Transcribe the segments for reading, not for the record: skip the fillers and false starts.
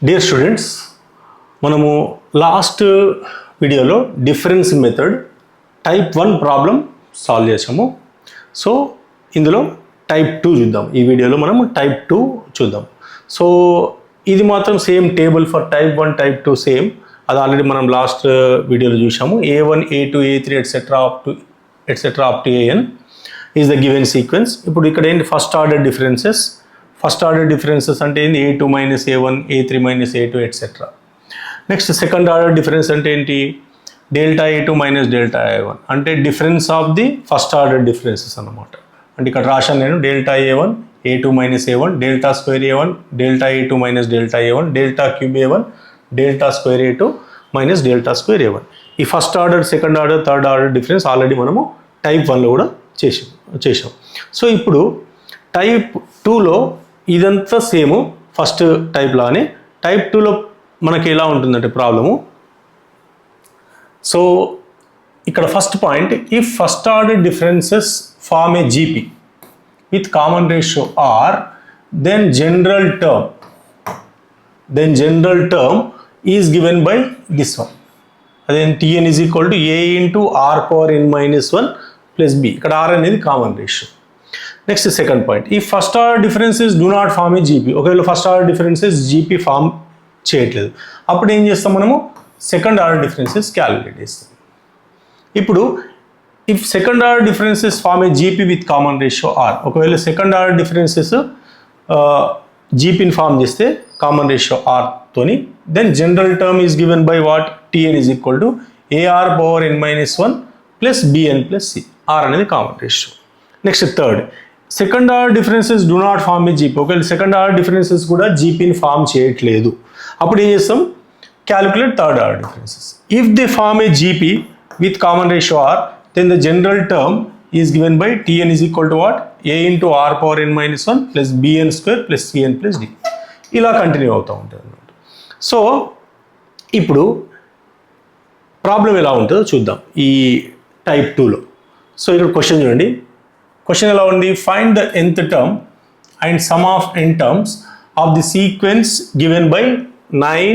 Dear students, మనము last వీడియోలో difference method type 1 problem solve చేసాము. సో ఇందులో టైప్ 2 చూద్దాం. ఈ వీడియోలో మనము టైప్ 2 చూద్దాం. సో ఇది మాత్రం same table for type 1 type 2 same. అది ఆల్రెడీ మనం లాస్ట్ వీడియోలో చూసాము. A1 A2 A3 etcetera up to AN is the given sequence. ఇప్పుడు ఇక్కడ ఏంటి ఫస్ట్ ఆర్డర్ డిఫరెన్సెస్ అంటే ఏంటి A2 minus A1 A3 minus A2 etcetera. Next second order difference అంటే ఏంటి delta A2 minus delta A1 అంటే difference of the first order differences అన్నమాట. అంటే ఇక్కడ రాశాను నేను delta A1 A2 minus A1 delta square A1 delta A2 minus delta A1 delta cube A1 delta square A2 minus delta square A1. ఈ first order second order third order difference already మనము type 1లో కూడా చేసాం. So ఇప్పుడు type 2లో ఇదంతా same first type లానే. Type 2లో మనకి ఎలా ఉంటుందంటే ప్రాబ్లము. సో ఇక్కడ first point, if first order differences form a GP with common ratio R, then general term is given by this one. అదేం Tn is equal to A into R power n minus 1 plus B. ఇక్కడ R అనేది common ratio. Next second point, ఈ first order differences do not form a GP. ఒకవేళ first order differences GP form చేయట్లేదు, అప్పుడు ఏం చేస్తాం మనము second order differences calculate చేస్తాం. ఇప్పుడు if second order differences form a GP with common ratio R, ఒకవేళ సెకండ్ ఆర్డర్ డిఫరెన్సెస్ జీపీని ఫార్మ్ చేస్తే కామన్ రేషియో R తోని, then general term is given by what Tn is equal to AR power n minus 1 plus BN plus C. R అనేది common ratio. Next third, second order differences do not form a GP. ఒకవేళ second order differences కూడా జీపీని form చేయట్లేదు, అప్పుడు ఏం చేస్తాం calculate third order differences. If they form a GP with common ratio R, then the general term is given by Tn is equal to what? A into R power n minus 1 plus Bn square plus Cn plus D. ఇలా continue అవుతూ ఉంటుంది అన్నమాట. So ఇప్పుడు problem ఎలా ఉంటుందో చూద్దాం ఈ type 2లో. సో ఇక్కడ క్వశ్చన్ చూడండి. క్వశ్చన్ ఎలా ఉంది, find the nth term and some of n terms of the sequence given by 9,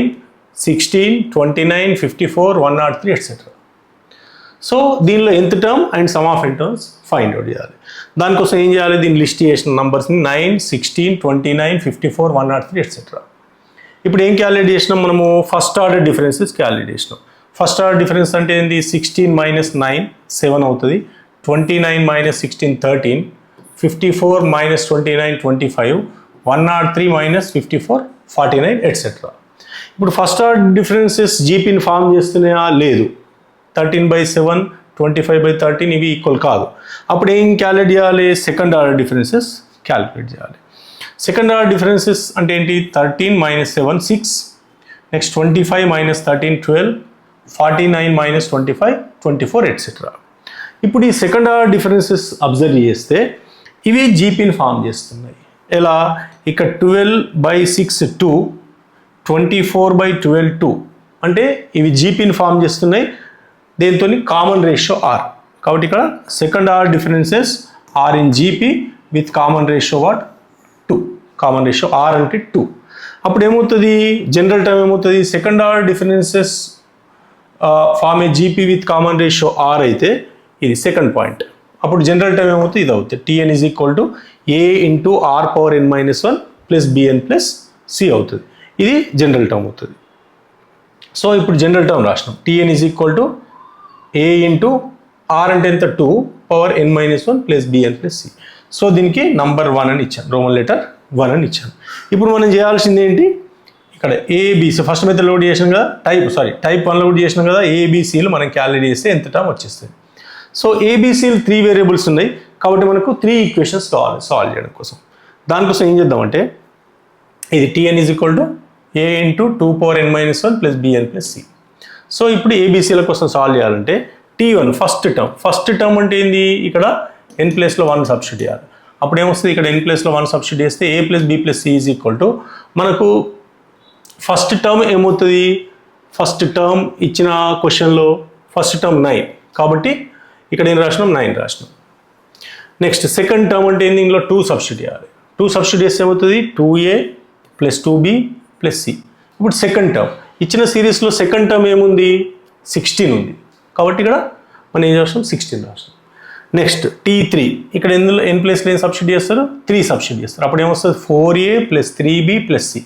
16, 29, 54, 103 etcetera. So దీనిలో nth term and some of n terms find out చేయాలి. దానికోసం ఏం చేయాలి, దీన్ని లిస్ట్ చేసిన నంబర్స్ని 9, 16, 29, 54, 103 ఎట్సెట్రా. ఇప్పుడు ఏం క్యాలిక్యులేట్ చేసినాం మనము, ఫస్ట్ ఆర్డర్ డిఫరెన్సెస్ క్యాలిక్యులేట్ చేసినాం. ఫస్ట్ ఆర్డర్ డిఫరెన్స్ అంటే ఏంటి 16 మైనస్ 9 7 అవుతుంది, 29 మైనస్ 16 13, 54 మైనస్ 29 25, 103 మైనస్ 54 49 ఎట్సెట్రా. ఇప్పుడు ఫస్ట్ ఆర్డర్ డిఫరెన్సెస్ జీపీని ఫార్మ్ చేస్తున్నాయా లేదు, 13/7 25/13 ఇవి ఈక్వల్ కాదు. అప్పుడు ఏం క్యాలిక్యులేట్ చేయాలి, సెకండ్ ఆర్డర్ డిఫరెన్సెస్ క్యాలిక్యులేట్ చేయాలి. సెకండ్ ఆర్డర్ డిఫరెన్సెస్ అంటే ఏంటి 13 minus 7 6, next 25 minus 13 12, 49 minus 25 24 etcetera. ఇప్పుడు ఈ సెకండ్ ఆర్డర్ డిఫరెన్సెస్ అబ్జర్వ్ చేస్తే ఇవి జీపీని ఫార్మ్ చేస్తున్నాయి. ఎలా, ఇక్కడ 12/6 2, 24/12 2 అంటే ఇవి జీపీని ఫార్మ్ చేస్తున్నాయి. దీంతో కామన్ రేషియో R, కాబట్టి ఇక్కడ second order differences are in GP with common ratio what 2. Common ratio R అంటే 2. అప్పుడు ఏమవుతుంది, జనరల్ టర్మ్ ఏమవుతుంది, second order differences form a GP with common ratio R అయితే ఇది సెకండ్ పాయింట్. అప్పుడు జనరల్ టర్మ్ ఏమవుతుంది, ఇది అవుతుంది Tn is equal to A into R power n minus 1 plus Bn plus C అవుతుంది. ఇది జనరల్ టర్మ్ అవుతుంది. సో ఇప్పుడు general term రాసినాం, Tn is equal to A into R అంటే ఎంత 2 power n minus 1 plus Bn plus C. So దీనికి number 1 అని ఇచ్చాను, Roman letter 1 అని ఇచ్చాను. ఇప్పుడు మనం చేయాల్సింది ఏంటి, ఇక్కడ ABC ఫస్ట్ మెథడ్ లోడ్ చేసాం కదా, టైప్ 1 లోడ్ చేసినాం కదా, ABCలు మనం క్యాలిక్యులేట్ చేస్తే ఎంత టర్మ్ వచ్చేస్తుంది. సో ABCలు 3 వేరియబుల్స్ ఉన్నాయి కాబట్టి మనకు 3 ఈక్వేషన్స్ కావాలి సాల్వ్ చేయడం కోసం. దానికోసం ఏం చేద్దామంటే ఇది Tn is equal to A into 2 power n minus 1 plus Bn plus C. So ఇప్పుడు ఏబీసీల కోసం సాల్వ్ చేయాలంటే T1 ఫస్ట్ టర్మ్ అంటే ఏంది, ఇక్కడ n ప్లేస్లో 1 సబ్స్టిట్యూట్ చేయాలి. అప్పుడు ఏమొస్తుంది, ఇక్కడ n ప్లేస్లో 1 సబ్స్టిట్యూట్ చేస్తే A plus B plus C is equal to మనకు ఫస్ట్ టర్మ్ ఏమవుతుంది, ఫస్ట్ టర్మ్ ఇచ్చిన క్వశ్చన్లో ఫస్ట్ టర్మ్ 9 కాబట్టి ఇక్కడ ఏం రాసినాం 9 రాసినాం. నెక్స్ట్ సెకండ్ టర్మ్ అంటే ఏంది, ఇందులో 2 సబ్స్టిట్యూట్ చేయాలి. 2 సబ్స్టిట్యూట్ చేస్తే ఏమవుతుంది 2A plus 2B plus C. ఇప్పుడు సెకండ్ టర్మ్ ఇచ్చిన సిరీస్లో సెకండ్ టర్మ్ ఏముంది 16 ఉంది కాబట్టి ఇక్కడ మనం ఏం చేస్తాం 16 రాస్తాం. నెక్స్ట్ T3 ఇక్కడ ఎందులో n ప్లేస్లో ఏం సబ్స్టిట్యూట్ చేస్తారు 3 సబ్స్టిట్యూట్ చేస్తారు. అప్పుడు ఏమొస్తుంది 4a + 3b + c.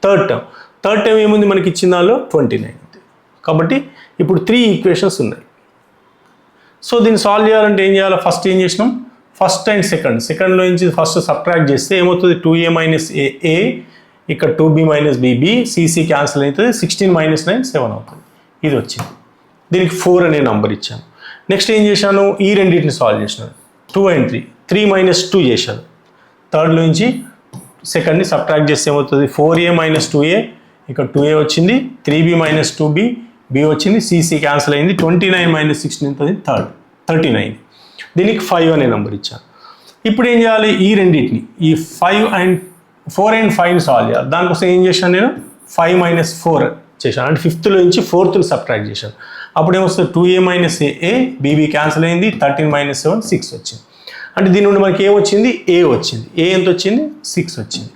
Third term ఏముంది మనకి ఇచ్చిన దానిలో 29 ఉంది. కాబట్టి ఇప్పుడు 3 ఈక్వేషన్స్ ఉన్నాయి. సో దీన్ని సాల్వ్ చేయాలంటే ఏం చేయాలి, ఫస్ట్ ఏం చేసినాం ఫస్ట్ అండ్ సెకండ్లో నుంచి ఫస్ట్ సబ్ట్రాక్ట్ చేస్తే ఏమవుతుంది 2a - a ఇక్కడ 2b - bb cc క్యాన్సిల్ అవుతుంది 16 - 9 7 అవుతుంది. ఇది వచ్చింది. దీనికి 4 అనే నెంబర్ ఇచ్చాను. నెక్స్ట్ ఏం చేశాను ఈ రెండింటిని సాల్వ్ చేసినాను 2 and 3 - 2 చేశాను. థర్డ్లో నుంచి సెకండ్ని సబ్ట్రాక్ట్ చేస్తే ఏమవుతుంది 4a - 2a ఇక్కడ 2a వచ్చింది 3b - 2b b వచ్చింది cc క్యాన్సిల్ అయింది 29 - 16 అవుతుంది 39. దీనికి 5 అనే నెంబర్ ఇచ్చాను. ఇప్పుడు ఏం చేయాలి ఈ రెండింటిని ఈ 4 and 5 సాల్వ్ చేయాలి. దానికోసం ఏం చేశాను నేను 5 - 4 చేశాను అంటే 5th నుంచి 4th సబ్ట్రాక్ట్ చేశాను. అప్పుడు ఏమొస్తుంది 2a - a bb క్యాన్సిల్ అయింది 13 - 7 6 వచ్చింది. అంటే దీని నుండి మనకి ఏమొచ్చింది a వచ్చింది. a ఎంత వచ్చింది 6 వచ్చింది.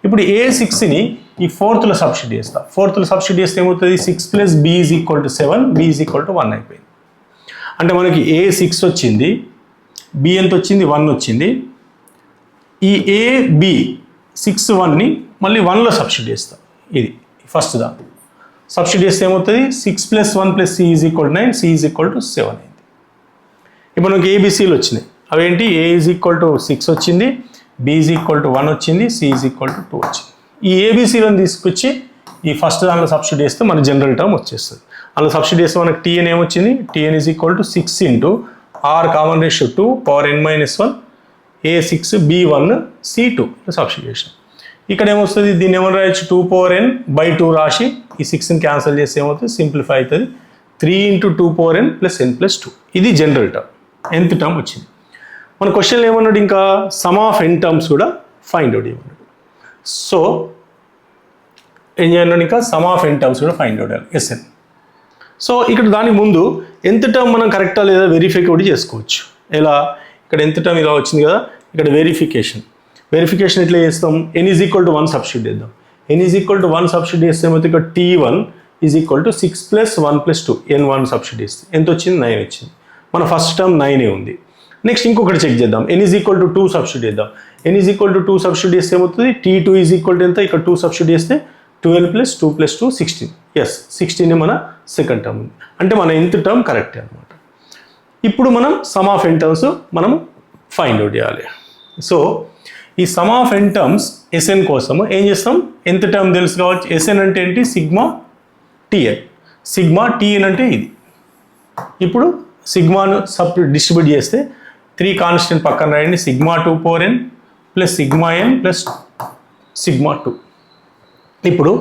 ఇప్పుడు a6ని ఈ 4thలో సబ్స్టిట్యూట్ చేస్తా. 4thలో సబ్స్టిట్యూట్ చేస్తే ఏమవుతుంది 6 + b = 7 b = 1 అయిపోయింది. అంటే మనకి a6 వచ్చింది b ఎంత వచ్చింది 1 వచ్చింది. ఈ a b 6 1ని మళ్ళీ 1లో సబ్స్టిట్యూట్ చేస్తాం. ఇది ఫస్ట్ దాన్ని సబ్స్టిట్యూట్ చేస్తే ఏమవుతుంది 6 + 1 + c = 9 c = 7 అయింది. ఇప్పుడు మనకి ఏబిసిలు వచ్చినాయి. అవేంటి a = 6 వచ్చింది b = 1 వచ్చింది c = 2 వచ్చింది. ఈ ఏబిసిలను తీసుకొచ్చి ఈ ఫస్ట్ దానిలో సబ్స్టిట్యూట్ చేస్తే మన జనరల్ టర్మ్ వచ్చేస్తుంది. అందులో సబ్స్టిట్యూట్ చేస్తే మనకి tn ఏమొచ్చింది tn = 6 × r common ratio 2 power n - 1 a6 b1 c2 substitute చేసాం. ఇక్కడ ఏమొస్తుంది దీన్ని ఏమని రాయొచ్చు 2 పవర్ n / 2 రాసి ఈ 6ని క్యాన్సిల్ చేస్తే ఏమవుతుంది సింప్లిఫై అవుతుంది 3 × 2 పవర్ n + n + 2. ఇది జనరల్ టర్మ్ nth టర్మ్ వచ్చింది. మన క్వశ్చన్లో ఏమన్నాడు ఇంకా సమ్ ఆఫ్ n టర్మ్స్ కూడా ఫైండ్ అవుట్ చేయమన్నాడు. సో ఏం చేయాలి ఇంకా సమ్ ఆఫ్ n టర్మ్స్ కూడా ఫైండ్ అవుట్ చేయాలి Sn. సో ఇక్కడ దానికి ముందు nth టర్మ్ మనం కరెక్టా లేదా వెరిఫై కూడా చేసుకోవచ్చు. ఎలా ఇక్కడ nth టర్మ్ ఇలా వచ్చింది కదా ఇక్కడ వెరిఫికేషన్ ఎట్లా చేస్తాం n = 1 సబ్స్టిట్యూట్ చేద్దాం. n = 1 సబ్స్టిట్యూట్ చేస్తే ఏమవుతుంది ఇక్కడ t1 = 6 + 1 + 2 n1 సబ్స్టిట్యూట్ చేస్తే ఎంత వచ్చింది 9 వచ్చింది. మన ఫస్ట్ టర్మ్ 9 ఉంది. నెక్స్ట్ ఇంకొకటి చెక్ చేద్దాం n = 2 సబ్స్టిట్యూట్ చేద్దాం. n = 2 సబ్స్టిట్యూట్ చేస్తే ఏమవుతుంది t2 = ఎంత ఇక్కడ 2 సబ్స్టిట్యూట్ చేస్తే 12 + 2 + 2 16. ఎస్ 16 మన సెకండ్ టర్మ్ ఉంది. అంటే మన nth టర్మ్ కరెక్టే అనమాట. ఇప్పుడు మనం సమ్ ఆఫ్ n టర్మ్స్ మనం ఫైండ్ అవుట్ చేయాలి. సో ఈ some of n terms Sn కోసం ఏం చేస్తాం nth టర్మ్ తెలుసు కావచ్చు. Sn అంటే ఏంటి సిగ్మా tn. సిగ్మా tn అంటే ఇది. ఇప్పుడు సిగ్మాను డిస్ట్రిబ్యూట్ చేస్తే 3 కాన్స్టెంట్ పక్కన రాయండి sigma 2 power n + sigma n + sigma 2. ఇప్పుడు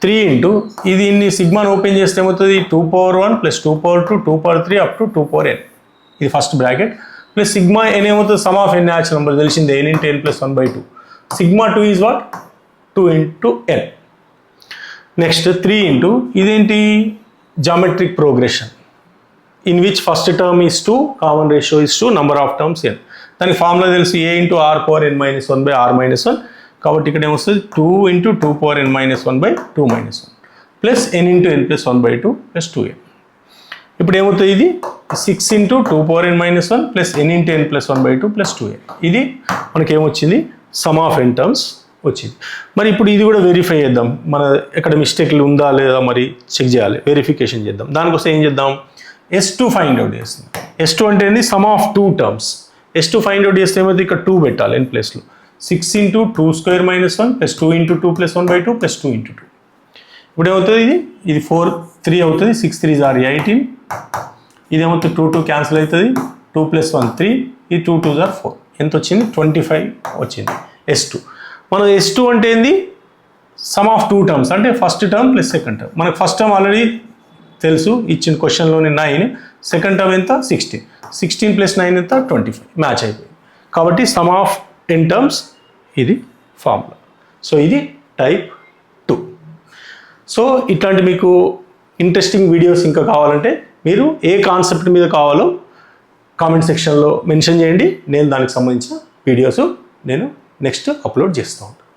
3 ఇది ఇన్ని సిగ్మాను ఓపెన్ చేస్తే ఏమవుతుంది 2 power 1 + 2 power 2 2 power 3 up to 2 power n. ఇది first bracket plus sigma n ఏమవుతుంది some of n natural number తెలిసిందే n × n + 1/2. Sigma 2 is what 2 × n. Next 3 ఇదేంటి geometric progression in which first term is 2 common ratio is 2 number of terms n. దానికి formula తెలుసు a × r power n - 1/r - 1. కాబట్టి ఇక్కడ ఏమొస్తుంది 2 × 2 power n - 1/2 - 1 plus n × n + 1/2 + 2n. ఇప్పుడు ఏమవుతుంది ఇది 6 × 2 power n - 1 plus n × n + 1/2 + 2n. ఇది మనకి ఏమొచ్చింది సమ్ ఆఫ్ n టర్మ్స్ వచ్చింది. మరి ఇప్పుడు ఇది కూడా వెరిఫై చేద్దాం. మన ఎక్కడ మిస్టేక్లు ఉందా లేదా మరి చెక్ చేయాలి వెరిఫికేషన్ చేద్దాం. దానికోసం ఏం చేద్దాం S2 ఫైండ్ అవుట్ చేస్తుంది. S2 అంటే ఏంటి some of 2 terms. S2 find out చేస్తే ఏమైతే ఇక్కడ 2 పెట్టాలి n ప్లేస్లో 6 × 2² - 1 ప్లస్ 2 × 2 + 1/2 ప్లస్ 2 × 2. ఇప్పుడు ఏమవుతుంది ఇది 4 3 అవుతుంది 6 3 = 18. ఇదేమవుతుంది 2 2 క్యాన్సిల్ అవుతుంది 2 + 1 3 ఇది 2 2 = 4 ఎంత వచ్చింది 25 వచ్చింది S2. మన S2 అంటే ఏంది సమ్ ఆఫ్ 2 టర్మ్స్ అంటే first term plus second term. మనకు ఫస్ట్ టర్మ్ ఆల్రెడీ తెలుసు ఇచ్చిన క్వశ్చన్లోని 9 సెకండ్ టర్మ్ ఎంత 16 16 + 9 ఎంత 25 మ్యాచ్ అయిపోయింది. కాబట్టి సమ్ ఆఫ్ n టర్మ్స్ ఇది ఫార్ములా. సో ఇది టైప్ 2. సో ఇట్లాంటి మీకు ఇంట్రెస్టింగ్ వీడియోస్ ఇంకా కావాలంటే మీరు ఏ కాన్సెప్ట్ మీద కావాలో కామెంట్ సెక్షన్లో మెన్షన్ చేయండి. నేను దానికి సంబంధించిన వీడియోస్ నేను నెక్స్ట్ అప్లోడ్ చేస్తూ ఉంటాను.